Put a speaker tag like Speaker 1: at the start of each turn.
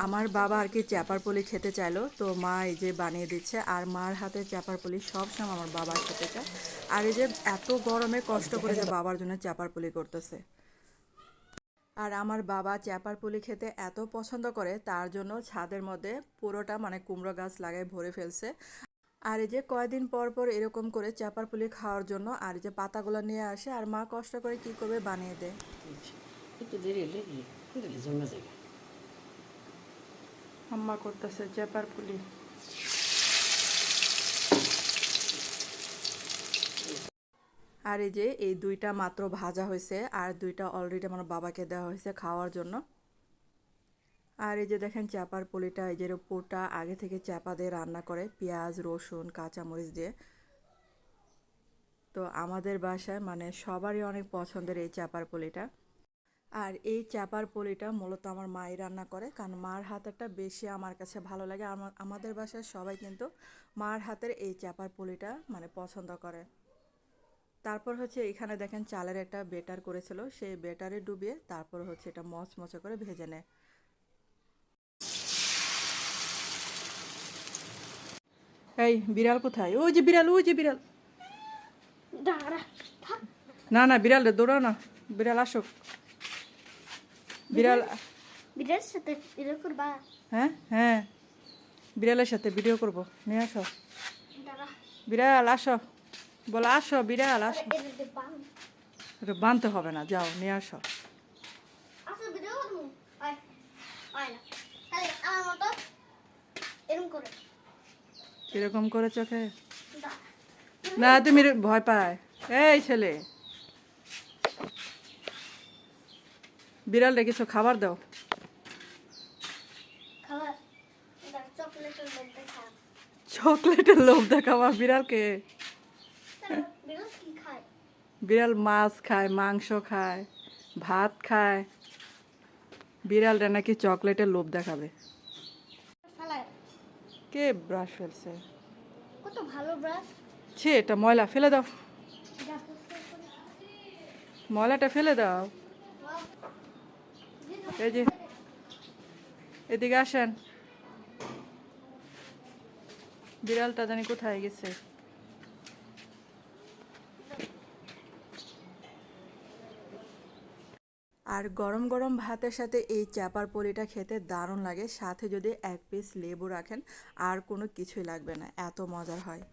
Speaker 1: আমার বাবা আর কি চাপার পুলি খেতে চাইলো, তো মা এই যে বানিয়ে দিচ্ছে। আর মার হাতে চাপার পুলি সবসময় আমার বাবা খেতে চায়। আর এই যে এত গরমে কষ্ট করে যে বাবার জন্য চাপার পুলি করতেছে। আর আমার বাবা চাপার পুলি খেতে এত পছন্দ করে, তার জন্য ছাদের মধ্যে পুরোটা মানে কুমড়ো গাছ লাগায় ভরে ফেলছে। আর এই যে কয়দিন পর পর এরকম করে চাপার পুলি খাওয়ার জন্য আর এই যে পাতাগুলো নিয়ে আসে, আর মা কষ্ট করে কি করবে বানিয়ে দেয়।
Speaker 2: একটু দেরি হলে দিলে জমে যাবে।
Speaker 1: আম্মা করতেছে চাপার পুলি। আর এই যে এই দুইটা মাত্র ভাজা হয়েছে, আর দুইটা অলরেডি আমার বাবাকে দেওয়া হয়েছে খাওয়ার জন্য। আর এই যে দেখেন চাপার পুলিটা, এই যে পুরটা আগে থেকে চাপা দিয়ে রান্না করে পেঁয়াজ রসুন কাঁচামরিচ দিয়ে। তো আমাদের বাসায় মানে সবারই অনেক পছন্দের এই চাপার পুলিটা। আর এই চাপার পুলিটা মূলত আমার মাই রান্না করে, কারণ মার হাতেরটা বেশি আমার কাছে ভালো লাগে। আমাদের বাসায় সবাই কিন্তু মার হাতের এই চাপার পুলিটা মানে পছন্দ করে। তারপর হচ্ছে এখানে দেখেন চালের একটা বেটার করেছিল, সেই বেটারে ডুবিয়ে তারপর হচ্ছে এটা মচমচে করে ভেজে নেয়। এই বিড়াল কোথায়? ওই যে বিড়াল, ওই যে বিড়াল। না না বিড়াল রে, দৌড়াও না, বিড়াল আসুক। বিড়াল।
Speaker 3: বিড়ালের সাথে ভিডিও করবা?
Speaker 1: হ্যাঁ হ্যাঁ, বিড়ালের সাথে ভিডিও করব, নিয়ে আসো।
Speaker 3: দাঁড়া।
Speaker 1: বিড়াল আসো, বলো আসো বিড়াল আসো।
Speaker 3: এটা দে বাম।
Speaker 1: এটা বানতে হবে না, যাও নিয়ে আসো।
Speaker 3: আচ্ছা ভিডিও করবো। আয় আয় না, তাহলে আমার মতো এরকম করে
Speaker 1: এরকম করে চোখে?
Speaker 3: দাঁড়া।
Speaker 1: না তুমি ভয় পায়। এই ছেলে, বিড়াল রে কিছু খাবার দাও।
Speaker 3: খাবার দাঁড়া, চকলেটের মধ্যে খা।
Speaker 1: চকলেটের লোভ দেখাবা বিড়ালকে?
Speaker 3: বিড়াল কি খায়?
Speaker 1: বিড়াল মাছ খায়, মাংস খায়, ভাত খায়। বিড়ালটা নাকি চকলেটের লোভ দেখাবে।
Speaker 3: ফালায়।
Speaker 1: কে ব্রাশ ফেলছে?
Speaker 3: কত ভালো ব্রাশ।
Speaker 1: ছি, এটা ময়লা, ফেলে দাও। ময়লাটা ফেলে দাও। এই যে এদিকে আসেন, বিড়ালটা জানি কোথায় গেছে। আর গরম গরম ভাতের সাথে এই চাপার পুলিটা খেতে দারুণ লাগে, সাথে যদি এক পিস লেবু রাখেন আর কোনো কিছুই লাগবে না, এত মজার হয়।